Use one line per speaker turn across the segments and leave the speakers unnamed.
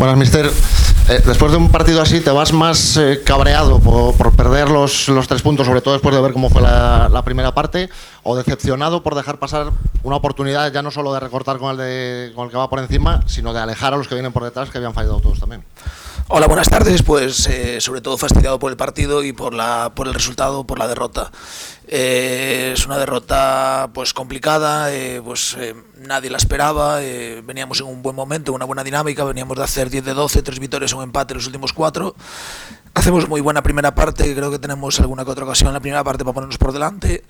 Buenas, mister. Después de un partido así, ¿te vas más cabreado por perder los 3 puntos, sobre todo después de ver cómo fue la primera parte, o decepcionado por dejar pasar una oportunidad ya no solo de recortar con el que va por encima, sino de alejar a los que vienen por detrás, que habían fallado todos también?
Hola, buenas tardes. Pues sobre todo fastidiado por el partido y por el resultado, por la derrota. Es una derrota pues complicada, nadie la esperaba, veníamos en un buen momento, una buena dinámica, veníamos de hacer 10 de 12, 3 victorias, un empate en los últimos 4. Hacemos muy buena primera parte, creo que tenemos alguna que otra ocasión en la primera parte para ponernos por delante.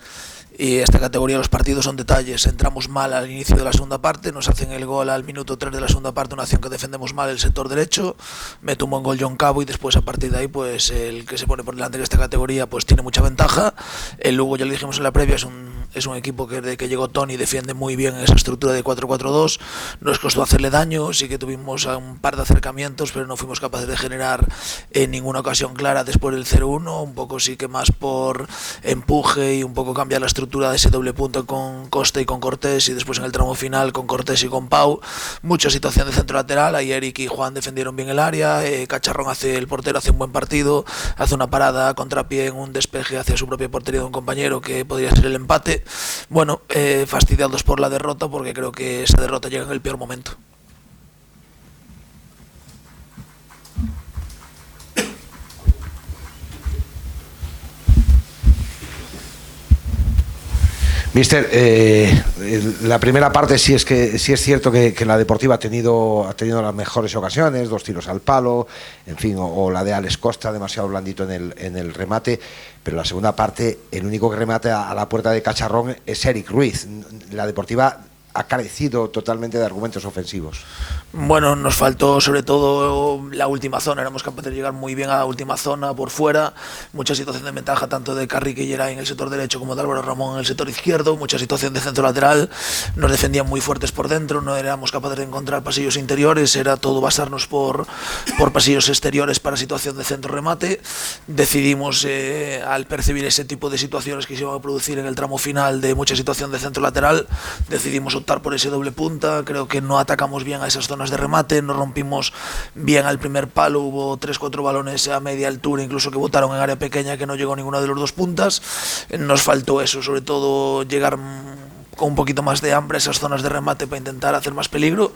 Y esta categoría, los partidos son detalles. Entramos mal al inicio de la segunda parte, nos hacen el gol al minuto 3 de la segunda parte, una acción que defendemos mal el sector derecho, me tumba un gol John Cabo y después a partir de ahí pues el que se pone por delante en esta categoría pues tiene mucha ventaja. El Lugo, ya lo dijimos en la previa, es un equipo que desde que llegó Tony defiende muy bien esa estructura de 4-4-2, nos costó hacerle daño, sí que tuvimos un par de acercamientos pero no fuimos capaces de generar en ninguna ocasión clara después del 0-1, un poco sí que más por empuje y un poco cambiar la estructura de ese doble punto con Costa y con Cortés, y después en el tramo final con Cortés y con Pau, mucha situación de centro lateral. Ahí Eric y Juan defendieron bien el área, Cacharrón el portero hace un buen partido, hace una parada a contrapié en un despeje hacia su propia portería de un compañero que podría ser el empate. Bueno, fastidiados por la derrota porque creo que esa derrota llega en el peor momento.
Mister, la primera parte sí es cierto que la Deportiva ha tenido las mejores ocasiones, 2 tiros al palo, en fin, o la de Alex Costa demasiado blandito en el remate, pero la segunda parte el único que remate a la puerta de Cacharrón es Eric Ruiz. La Deportiva ha carecido totalmente de argumentos ofensivos.
Bueno, nos faltó sobre todo la última zona, éramos capaces de llegar muy bien a la última zona por fuera, mucha situación de ventaja tanto de Carrique y Geray en el sector derecho como de Álvaro Ramón en el sector izquierdo, mucha situación de centro lateral, nos defendían muy fuertes por dentro, no éramos capaces de encontrar pasillos interiores, era todo basarnos por pasillos exteriores para situación de centro remate. Decidimos al percibir ese tipo de situaciones que se iban a producir en el tramo final de mucha situación de centro lateral, decidimos optar por ese doble punta. Creo que no atacamos bien a esas zonas de remate, no rompimos bien al primer palo, hubo 3-4 balones a media altura incluso que botaron en área pequeña que no llegó ninguno de los 2 puntas. Nos faltó eso, sobre todo llegar con un poquito más de hambre a esas zonas de remate para intentar hacer más peligro,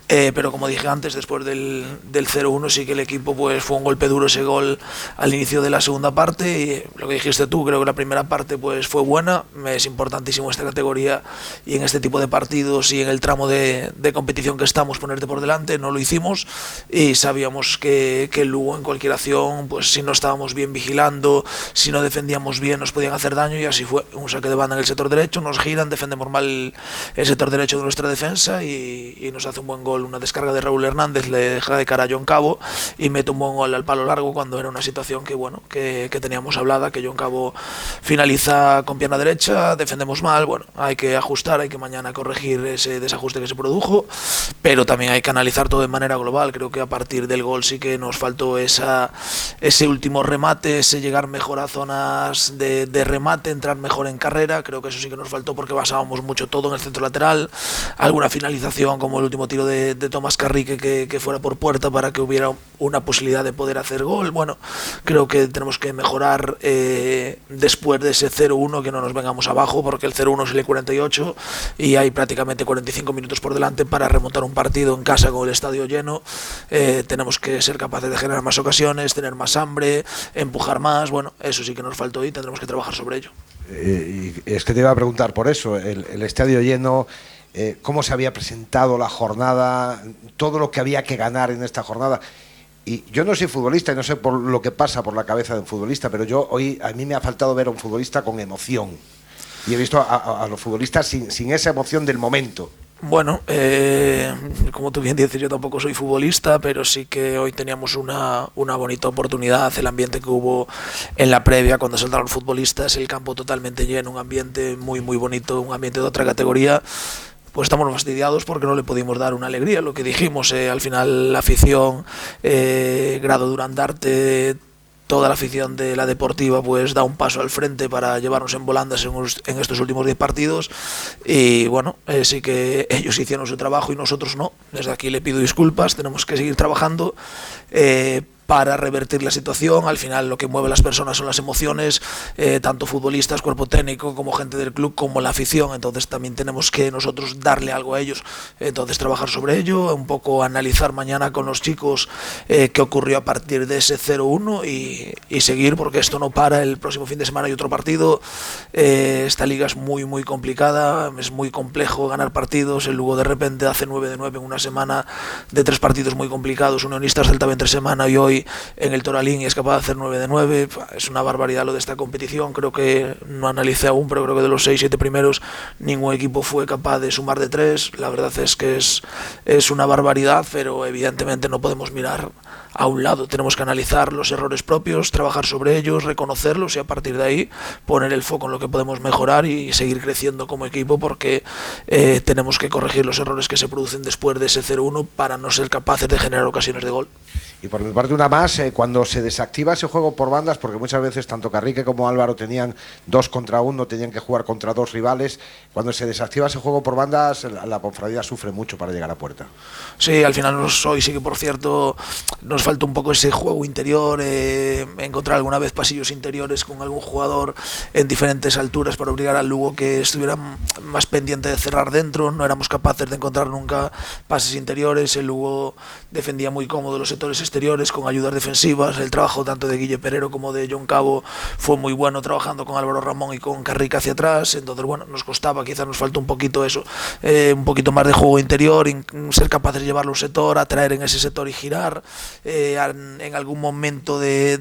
pero como dije antes, después del 0-1 sí que el equipo pues fue un golpe duro ese gol al inicio de la segunda parte, y lo que dijiste tú, creo que la primera parte pues fue buena, es importantísimo esta categoría y en este tipo de partidos y en el tramo de competición que estamos ponerte por delante, no lo hicimos y sabíamos que el Lugo en cualquier acción, pues si no estábamos bien vigilando, si no defendíamos bien nos podían hacer daño, y así fue, un saque de banda en el sector derecho, nos giran, defendemos mal el sector derecho de nuestra defensa y nos hace un buen gol, una descarga de Raúl Hernández, le deja de cara a John Cabo y mete un buen gol al palo largo cuando era una situación que teníamos hablada, que John Cabo finaliza con pierna derecha, defendemos mal, bueno, hay que ajustar, hay que mañana corregir ese desajuste que se produjo, pero también hay que analizar todo de manera global. Creo que a partir del gol sí que nos faltó ese último remate, ese llegar mejor a zonas de remate, entrar mejor en carrera, creo que eso sí que nos faltó porque basábamos mucho todo en el centro lateral, alguna finalización como el último tiro de Tomás Carrique que fuera por puerta para que hubiera una posibilidad de poder hacer gol. Bueno, creo que tenemos que mejorar después de ese 0-1, que no nos vengamos abajo, porque el 0-1 es el 48 y hay prácticamente 45 minutos por delante para remontar un partido en casa con el estadio lleno. Tenemos que ser capaces de generar más ocasiones, tener más hambre, empujar más. Bueno, eso sí que nos faltó y tendremos que trabajar sobre ello.
Y es que te iba a preguntar por eso, el estadio lleno, cómo se había presentado la jornada, todo lo que había que ganar en esta jornada. Y yo no soy futbolista y no sé por lo que pasa por la cabeza de un futbolista, pero a mí me ha faltado ver a un futbolista con emoción. Y he visto a los futbolistas sin esa emoción del momento.
Bueno, como tú bien dices, yo tampoco soy futbolista, pero sí que hoy teníamos una bonita oportunidad. El ambiente que hubo en la previa cuando saltaron los futbolistas, el campo totalmente lleno, un ambiente muy muy bonito, un ambiente de otra categoría. Pues estamos fastidiados porque no le pudimos dar una alegría, lo que dijimos, al final la afición, Grado Durandarte, toda la afición de la Deportiva pues da un paso al frente para llevarnos en volandas en estos últimos 10 partidos y bueno, sí que ellos hicieron su trabajo y nosotros no. Desde aquí le pido disculpas, tenemos que seguir trabajando para revertir la situación. Al final lo que mueve a las personas son las emociones, tanto futbolistas, cuerpo técnico, como gente del club, como la afición. Entonces también tenemos que nosotros darle algo a ellos. Entonces trabajar sobre ello, un poco analizar mañana con los chicos qué ocurrió a partir de ese 0-1 y seguir, porque esto no para. El próximo fin de semana hay otro partido. Esta liga es muy complicada, es muy complejo ganar partidos. El Lugo de repente hace 9 de 9 en una semana de 3 partidos muy complicados. Unionistas Celta entre semana y hoy en el Toralín y es capaz de hacer 9 de 9. Es una barbaridad lo de esta competición. Creo que no analicé aún, pero creo que de los 6-7 primeros ningún equipo fue capaz de sumar de 3. La verdad es que es una barbaridad, pero evidentemente no podemos mirar a un lado. Tenemos que analizar los errores propios, trabajar sobre ellos, reconocerlos y a partir de ahí poner el foco en lo que podemos mejorar y seguir creciendo como equipo, porque tenemos que corregir los errores que se producen después de ese 0-1 para no ser capaces de generar ocasiones de gol.
Y por mi parte una más, cuando se desactiva ese juego por bandas, porque muchas veces tanto Carrique como Álvaro tenían 2 contra 1, tenían que jugar contra 2 rivales, cuando se desactiva ese juego por bandas, la Ponferradina sufre mucho para llegar a puerta.
Sí, al final hoy sí que por cierto nos falta un poco ese juego interior, encontrar alguna vez pasillos interiores con algún jugador en diferentes alturas para obligar al Lugo que estuviera más pendiente de cerrar dentro. No éramos capaces de encontrar nunca pases interiores. El Lugo defendía muy cómodo los sectores exteriores con ayudas defensivas. El trabajo tanto de Guille Perero como de John Cabo fue muy bueno, trabajando con Álvaro Ramón y con Carrica hacia atrás. Entonces bueno, nos costaba, quizás nos falta un poquito eso, un poquito más de juego interior, ser capaces de llevarlo a un sector, atraer en ese sector y girar, en algún momento de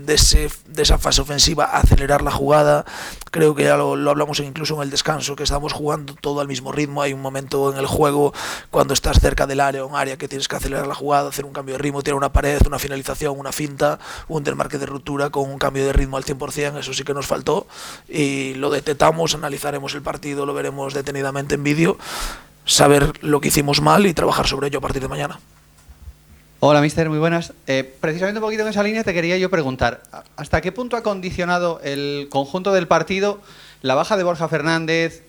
esa fase ofensiva acelerar la jugada. Creo que ya lo hablamos incluso en el descanso, que estamos jugando todo al mismo ritmo. Hay un momento en el juego cuando estás cerca del área, un área que tienes que acelerar la jugada, hacer un cambio de ritmo, tirar una pared, una finalización, una finta, un desmarque de ruptura con un cambio de ritmo al 100%. Eso sí que nos faltó y lo detectamos. Analizaremos el partido, lo veremos detenidamente en vídeo, saber lo que hicimos mal y trabajar sobre ello a partir de mañana.
Hola, mister, muy buenas. Precisamente un poquito en esa línea te quería yo preguntar, ¿hasta qué punto ha condicionado el conjunto del partido la baja de Borja Fernández,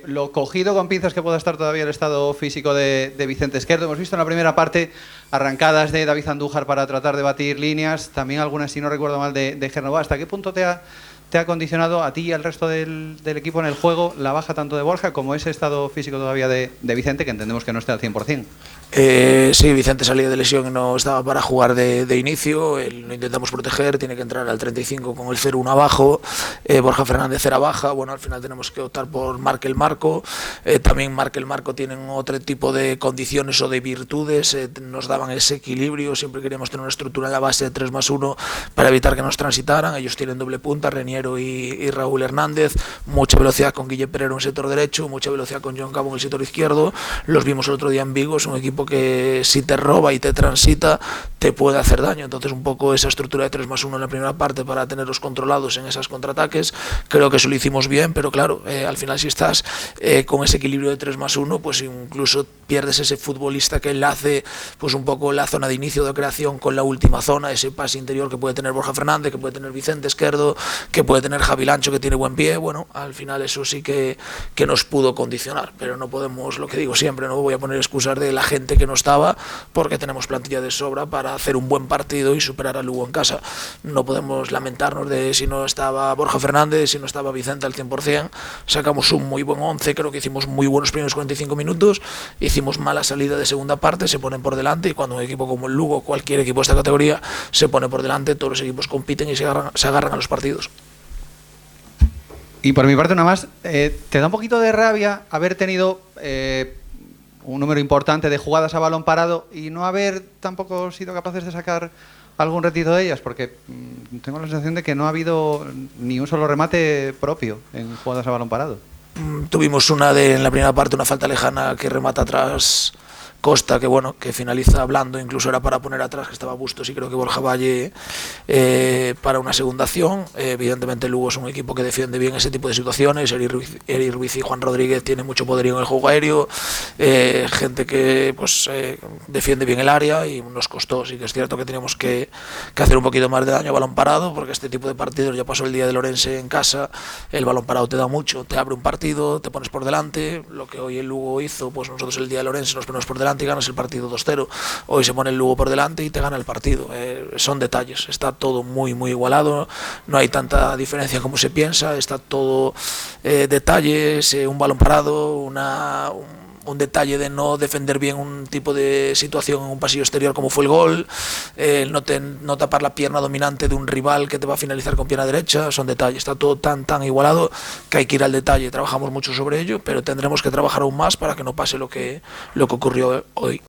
lo cogido con pinzas que pueda estar todavía el estado físico de Vicente Esquerdo? Hemos visto en la primera parte arrancadas de David Andújar para tratar de batir líneas, también algunas, si no recuerdo mal, de Génova. ¿Hasta qué punto te ha condicionado a ti y al resto del equipo en el juego la baja tanto de Borja como ese estado físico todavía de Vicente, que entendemos que no está al 100%?
Sí, Vicente salía de lesión y no estaba para jugar de inicio. Lo intentamos proteger, tiene que entrar al 35 con el 0-1 abajo. Borja Fernández era baja. Bueno, al final tenemos que optar por Markel Marco. También Markel Marco tienen otro tipo de condiciones o de virtudes. Nos daban ese equilibrio. Siempre queríamos tener una estructura en la base de 3+1 para evitar que nos transitaran. Ellos tienen doble punta, Reniero y Raúl Hernández. Mucha velocidad con Guille Perero en el sector derecho, mucha velocidad con John Cabo en el sector izquierdo. Los vimos el otro día en Vigo. Es un equipo que si te roba y te transita te puede hacer daño. Entonces un poco esa estructura de 3+1 en la primera parte para tenerlos controlados en esos contraataques, creo que eso lo hicimos bien, pero claro, al final si estás con ese equilibrio de 3+1, pues incluso pierdes ese futbolista que enlace pues un poco la zona de inicio de creación con la última zona, ese pase interior que puede tener Borja Fernández, que puede tener Vicente Esquerdo, que puede tener Javi Lancho, que tiene buen pie. Bueno, al final eso sí que nos pudo condicionar, pero no podemos, lo que digo siempre, no voy a poner excusas de la gente que no estaba, porque tenemos plantilla de sobra para hacer un buen partido y superar al Lugo en casa. No podemos lamentarnos de si no estaba Borja Fernández, si no estaba Vicente al 100%. Sacamos un muy buen 11, creo que hicimos muy buenos primeros 45 minutos, hicimos mala salida de segunda parte, se ponen por delante, y cuando un equipo como el Lugo, cualquier equipo de esta categoría, se pone por delante, todos los equipos compiten y se agarran a los partidos.
Y por mi parte una más, ¿te da un poquito de rabia haber tenido un número importante de jugadas a balón parado y no haber tampoco sido capaces de sacar algún retiro de ellas? Porque tengo la sensación de que no ha habido ni un solo remate propio en jugadas a balón parado.
Tuvimos en la primera parte una falta lejana que remata atrás Costa, que bueno, que finaliza Blando, incluso era para poner atrás, que estaba Bustos, y creo que Borja Valle para una segunda acción. Evidentemente Lugo es un equipo que defiende bien ese tipo de situaciones. Eri Ruiz y Juan Rodríguez tienen mucho poderío en el juego aéreo, gente que pues defiende bien el área, y nos costó. Sí que es cierto que teníamos que hacer un poquito más de daño a balón parado, porque este tipo de partidos, ya pasó el día del Orense en casa, el balón parado te da mucho, te abre un partido, te pones por delante. Lo que hoy el Lugo hizo, pues nosotros el día del Orense nos ponemos por delante y ganas el partido 2-0. Hoy se pone el Lugo por delante y te gana el partido. Son detalles, está todo muy igualado, no hay tanta diferencia como se piensa, está todo detalles, un balón parado, un detalle de no defender bien un tipo de situación en un pasillo exterior como fue el gol, no tapar la pierna dominante de un rival que te va a finalizar con pierna derecha. Son detalles, está todo tan igualado que hay que ir al detalle. Trabajamos mucho sobre ello, pero tendremos que trabajar aún más para que no pase lo que ocurrió hoy.